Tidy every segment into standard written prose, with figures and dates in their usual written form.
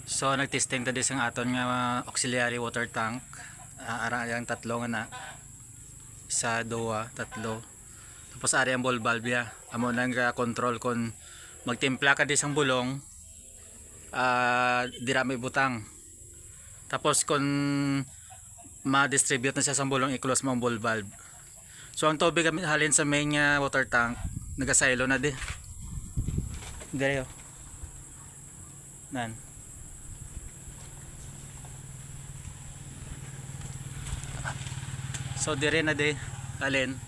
So nagtesting tadi sang aton nga auxiliary water tank. Ara yang tatlo nga na. Isa, dua, tatlo. Tapos ari ang ball valve ya. Amo nang control kon magtimpla ka di sang bulong, dira may butang. Tapos kon ma-distribute na siya sa bulong, i-close mo ang ball valve. So ang tubig halin sa main nga water tank, nagasilo na di. Dire yo. Nan. So dire na di alin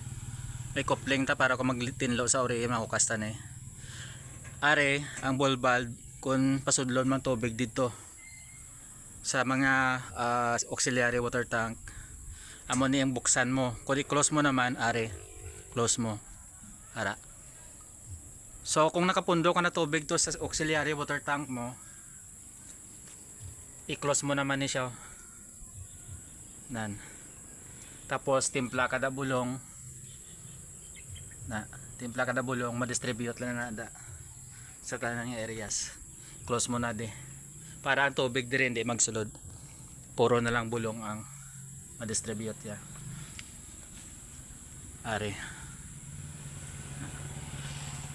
may coupling ta para kung magtinlo sa ori makukas ta ni. Are ang ball valve kung pasudlon man tubig dito sa mga auxiliary water tank, amo ni ang buksan mo. Kung i-close mo naman, are close mo. Ara. So kung nakapundo ka na tubig to sa auxiliary water tank mo, i-close mo naman ni siya. Nan. Tapos timpla kada bulong na timpla kada bulong ma-distribute lang na da sa kanang areas. Close mo na di para ang tubig dire hindi magsulod, puro na lang bulong ang ma-distribute ya. Are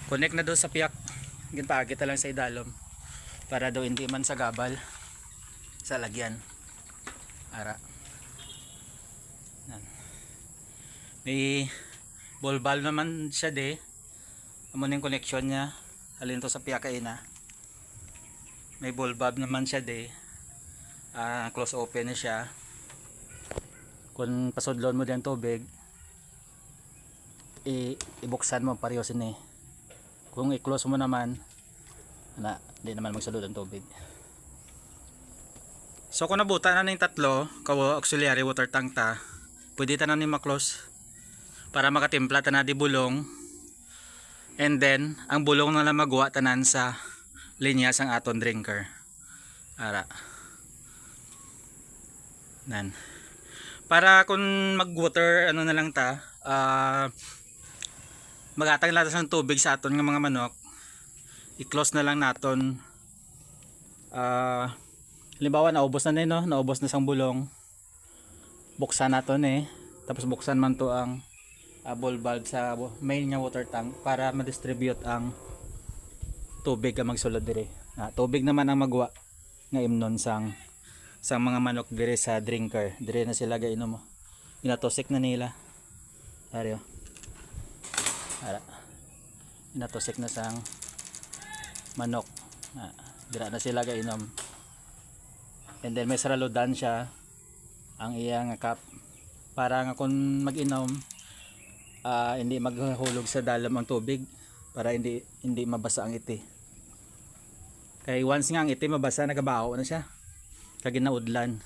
connect na do sa piyak, ginpaagit lang sa idalom para do hindi man sa gabal sa lagyan. Ara may ball valve naman siya de. Amo ning connection niya halin to sa piyaka ina. May ball valve naman siya de. Close open na siya. Kung pasudlon mo din tubig, ibuksan mo pareho sini. Kung i-close mo naman na hindi naman magsulod ang tubig. So kung nabuta na ning tatlo kawo auxiliary water tank ta, pwede ta na ni ma-close para makatimpla ta na di bulong, and then ang bulong na lang magwa tanan sa linya sang aton drinker. Ara nan para kung mag water ano na lang ta, magatang natin sa tubig sa aton nga mga manok, i-close na lang naton. Halimbawa naubos na no, naubos na sang bulong, buksan naton tapos buksan man to ang ball valve sa main nga water tank para ma-distribute ang tubig nga magsulod dire. Tubig naman ang magwa nga imnon sang mga manok dire sa drinker. Dire na sila gainom mo. Inatosik na nila. Ari oh. Ara. Inatosik na sang manok. Dire na sila gainom. And then may saraludan siya ang iyang cup para nga kung mag-inom, hindi maghulog sa dalam ang tubig, para hindi mabasa ang iti. Kay once nga ang iti mabasa, nagabaho na siya kag ginaudlan.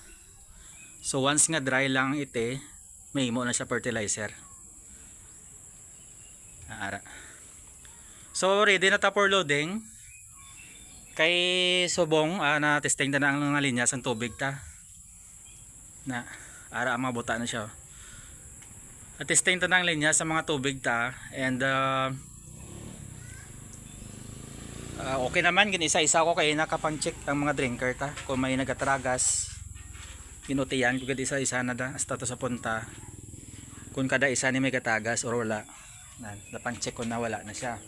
So once nga dry lang ang iti, may imo na siya fertilizer. Ara. So ready na ta for loading. Kay subong na testing na ang mga linya sang tubig ta. Na ara mabuta na siya. Testing ta ng linya sa mga tubig ta, and okay naman, ginisa-isa ko kay nakapang-check ang mga drinker ta kung may nagatragas. Kinutiyan ko gid isa-isa na da hasta to sa punta kung kada isa ni may katagas or wala. Napang-check ko na wala na siya.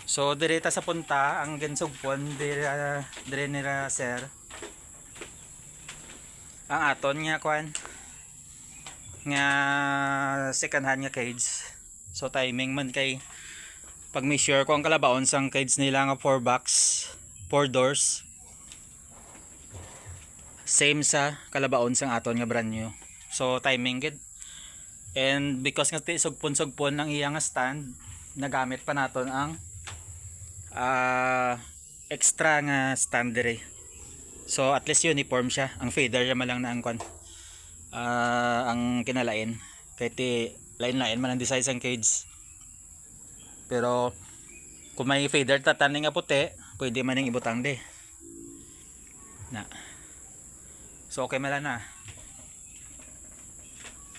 So direta sa punta ang ginsugpon dire nila sir ang aton nga kwan nga second hand nga cage. So timing man kay pag may sure ko ang kalabaon sang cage nila nga 4 box 4 doors, same sa kalabaon sang aton nga brand new. So timing gid, and because nga sugpon ang iya nga stand, nagamit pa naton ang extra nga stand dire. So at least uniform siya, ang feeder niya malang na ang kwan, ang kinalain kay ti lain-lain man ang design sang cage. Pero kung may feeder tataning nga puti, pwede man ning ibutang de na. So okay mala na.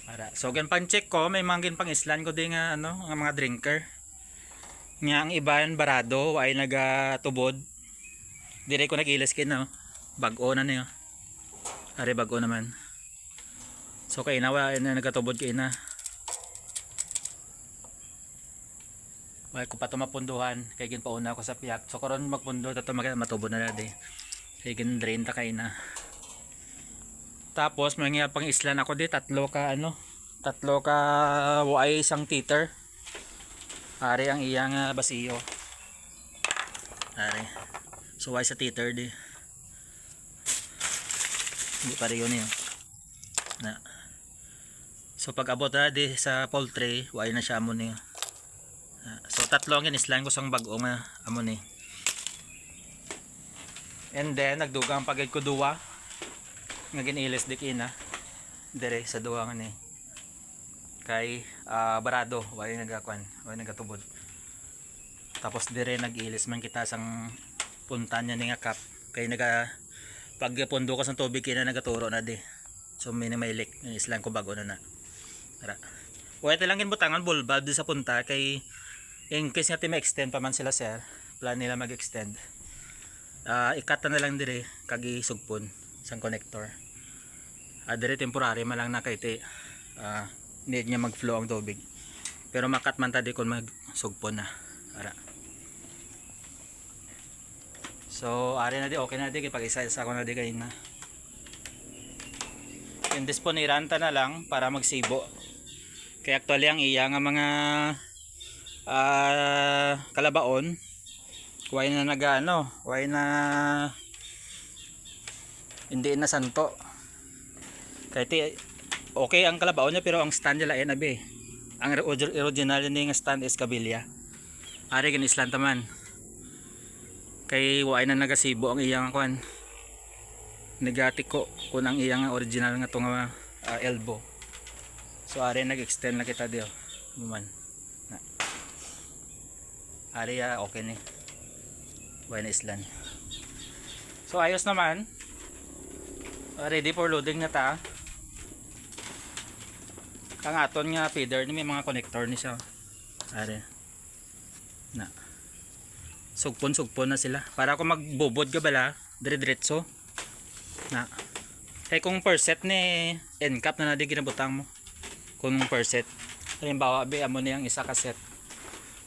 Ara, so gan pang check ko, may mangin pang islan ko di nga ano, nga mga drinker. Nga ang iban barado ay nagatubod. Dire ko nagilis kin na. Bag-o na niyo. Are bag-o naman. So kay na wala na nagatubod kay na. Wala ko pa ito mapunduhan. Kaya ginpauna ako sa piyak. So karon magpundo ito matubod na natin. Kaya gin-drain ta kay na. Tapos may nga pang islan ako di. Tatlo ka way isang titer. Are ang iyang basiyo. Are. So way sa titer di. Hindi pa rin yun yun. Na. So pag abot na di sa poultry, way na siya amo niyo. So tatlo ang inislan ko sang bag-o nga amo ni. And then nagdugang pagid ko duwa. Nga ginilis di kina. Dire sa duwa nga ni. Kay barado, way nagakwan, way nagatubod. Tapos dire nagilis man kita sang puntan niya ni nga kap. Kay pag pundo ko sa tubig kina nagaturo na di. So minimailik ng islan ko bago na na. Tara. Way lang butangan bulbab di sa punta kay in case nga ma-extend pa man sila sir, plan nila mag-extend. Ikat na lang dire kagi sugpon sang connector. Dire temporary man lang na kay ti need niya mag-flow ang tubig. Pero makat man tadi kun magsugpon na. Ara. So ari na di okay na di kay pag-isa-isa ko na di kay na. In this po niranta na lang para magsibo. Kaya actually ang iya nga mga kalabaon way na way na hindi na santo. Kaya okay ang kalabaon niya pero ang stand nila ay nabi. Ang original niya nga stand is kabilya. Ari gan islan taman. Kay way na nagasibo ang iyang kwan. Negatiko kun ang iyang original nga tong elbow. So ari nag-extend na kita dio. Man. Ari okay ni. Way na islan. So ayos naman. Ready for loading na ta. Kang aton nga feeder ni may mga connector ni siya. Ari. Na. Sugpon na sila. Para kung magbubod ka bala, dire-diretso. Na. Kaya kung per set ni end cap na nadi ginabutang mo. Kung per set. Halimbawa, amo niyang isa ka set.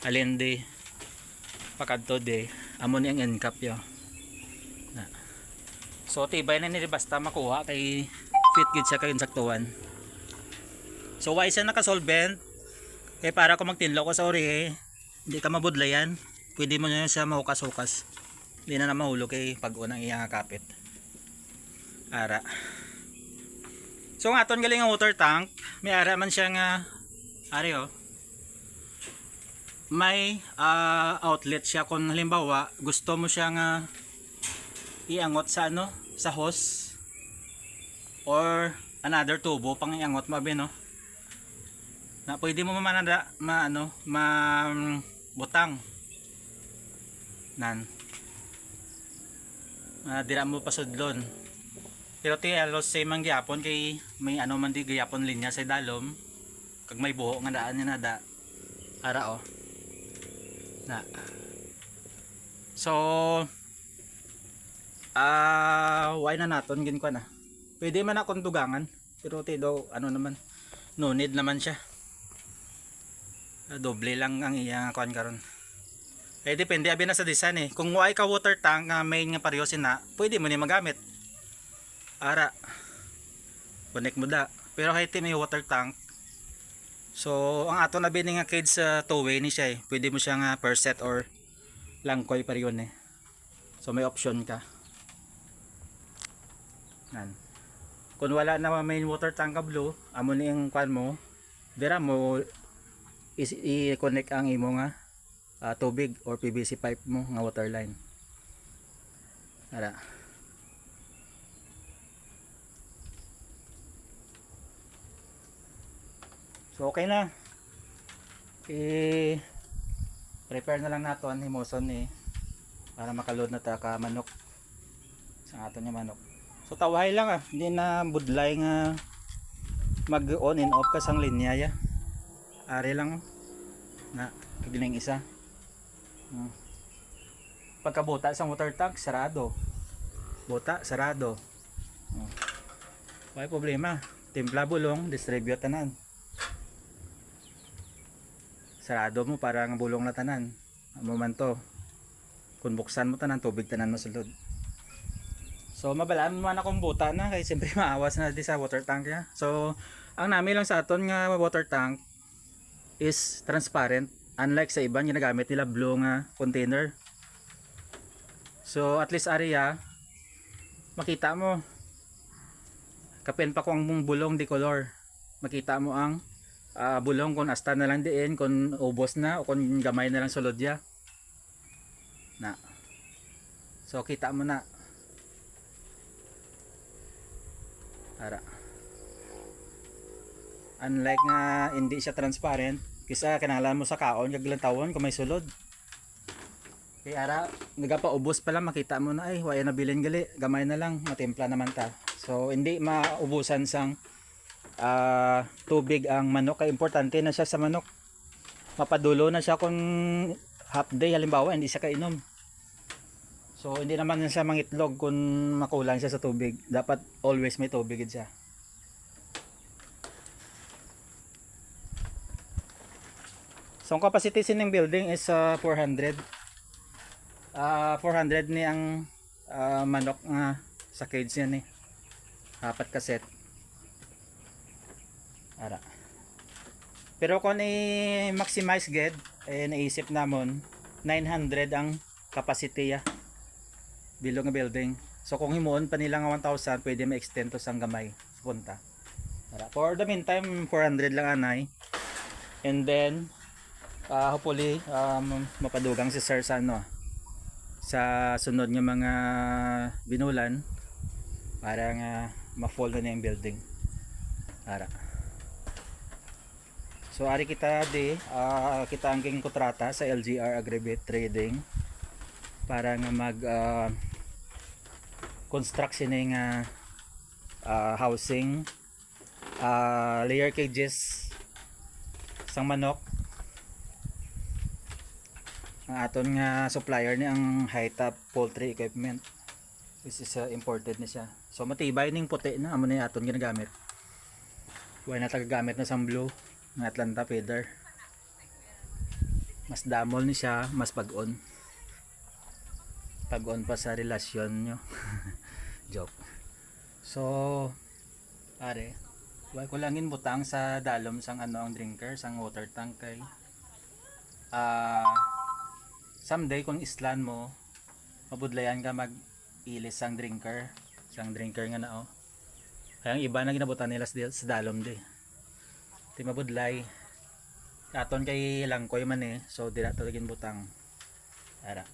Alin di pakadto di amo niyang end cap yo. Na. So tibay na ni basta makuha kay fit gid siya kay insaktuhan. So why siya naka-solvent? Kaya para kung magtinlo ko sa ori, hindi ka mabudlayan. Pwede mo na siya mahukas-hukas. Hindi na mahulog kay pag-unang iyang kapit. Ara. So ang aton galing ang water tank, may ara man siya nga ari may outlet siya kung halimbawa gusto mo siya nga iangot sa sa hose or another tubo pang iangot mo no. Na pwede mo butang nan dira mo pasudlon. Pero ti alos say man gyapon kay may man di gyapon linya sa dalom kag may buho nga daan niya nada ara na. So why na naton gin ko na. Pwede man akong dugangan pero ti do naman no need naman siya. Doble lang ang iyang kuan karon. Depende abi na sa design Kung way ka water tank nga main nga paryosin na, pwede mo ni magamit. Ara. Connect mo da. Pero kahit may water tank. So, ang ato na bini nga cage sa two-way ni siya Pwede mo siya nga per set or langkoy paryon So, may option ka. Nan. Kung wala na main water tank ka blue, amo ni ang kwan mo, dira mo i-connect ang imo nga tubig or PVC pipe mo nga water line. Ara. So okay na. Prepare na lang nato ang himoson para makaload na ta ka manok. Sa aton nga manok. So tawahay lang hindi na budlay nga mag on and off ka sang linya ya. Ari lang na kagiling isa. pagkabuta sa water tank sarado, buta sarado. Oh. May problema, timpla bulong, distribute tanan, sarado mo para ang bulong na tanan amo man to, kung buksan mo tanan tubig tanan masulod. So mabalaan man akong buta na kay siyempre maawas na di sa water tank ya. So ang nami lang sa aton nga water tank is transparent, unlike sa ibang ginagamit nila blue nga container. So at least area makita mo kapen pa ko ang bulong di color, makita mo ang bulong kung asta na lang diin, kung ubos na o kung gamay na lang sulod ya na. So kita mo na ara, unlike nga hindi siya transparent kisa kinahanglan mo sa kaon kag lantawon kung may sulod. Kaya ara nagapaubos pa lang makita mo na ay wala na bilin gali, gamay na lang matimpla naman ta. So hindi maubusan sang tubig ang manok, kay importante na siya sa manok, mapadulo na siya kung half day halimbawa hindi siya kainom. So hindi naman siya mangitlog kung makulang siya sa tubig, dapat always may tubig siya. So ang capacity sin ng building is 400. 400 ni ang manok nga sa cage niya ni. Apat ka set. Ara. Pero kung i-maximize ged, naisip namon 900 ang capacity ya bilog nga building. So kung himuon pa nila nga 1,000, pwede ma-extend to sang gamay punta. Ara. For the meantime 400 lang anay. And then hopefully mapadugang si sir sa ano, sa sunod nga mga binulan para nga ma-fall na yung building. Ara. So ari kita di kita ang king kontrata sa LGR Agribit Trading para nga mag construction ng housing, layer cages sang manok. Ang aton nga supplier ni ang high top poultry equipment, this is imported na siya. So matibay ning puti na amo na aton ginagamit. Why na tagagamit na sang blue ng Atlanta feeder, mas damol ni siya, mas pag-on pa sa relasyon nyo. Joke. So pare, why ko langin butang sa dalom sang ano ang drinker sang water tank kay someday kung islan mo mabudlayan ka mag ilis sang drinker nga na kaya ang iba na ginabutan nila sa dalom di mabudlay aton kay langkoy man so di na talagin butang ara.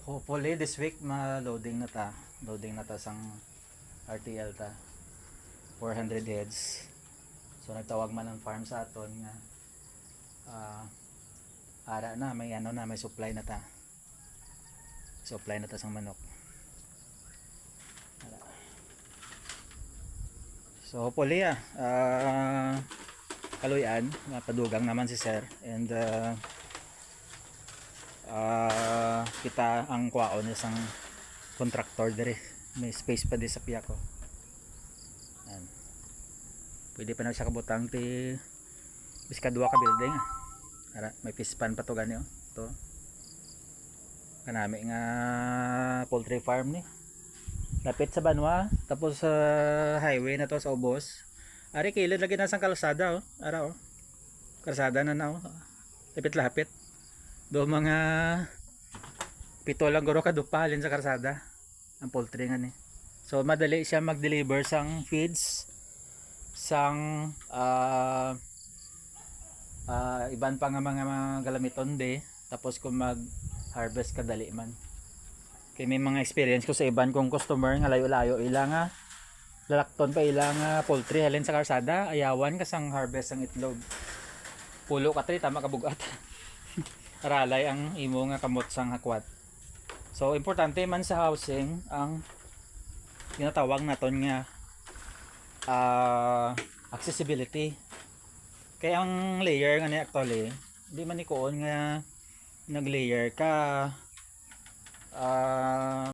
Hopefully this week loading na ta sang RTL ta 400 heads. So nagtawag man ang farm sa aton nga ara na may may supply na ta sang manok. Ara. So hopefully kaluyan mapadugang naman si sir and kita ang kwaon isang contractor dire, may space pa di sa piya ko. Yan. Pwede pa na siya kabutang ti biska duwa ka building ara, may pispan pa to gani to kanami nga poultry farm ni lapit sa Banwa, tapos sa highway na to sa Ubos. Ari kilid lagi na sang kalsada ara kalsada na lapit do mga pito lang guro kadupalin sa kalsada ang poultry nga ni. So madali siya mag-deliver sang feeds sang iban pa nga mga galamiton de, tapos kung mag-harvest kadali man. Kay may mga experience ko sa iban kong customer nga layo-layo ila nga lalakton pa ila nga poultry halin sa kalsada, ayawan ka sang harvest ang itlog. Pulo ka tri tama kabugat. Aralay ang imo nga kamot sang hakwat. So importante man sa housing ang tinatawag naton nga accessibility. Kaya ang layer nga ni actually di man ikuon nga nag-layer ka,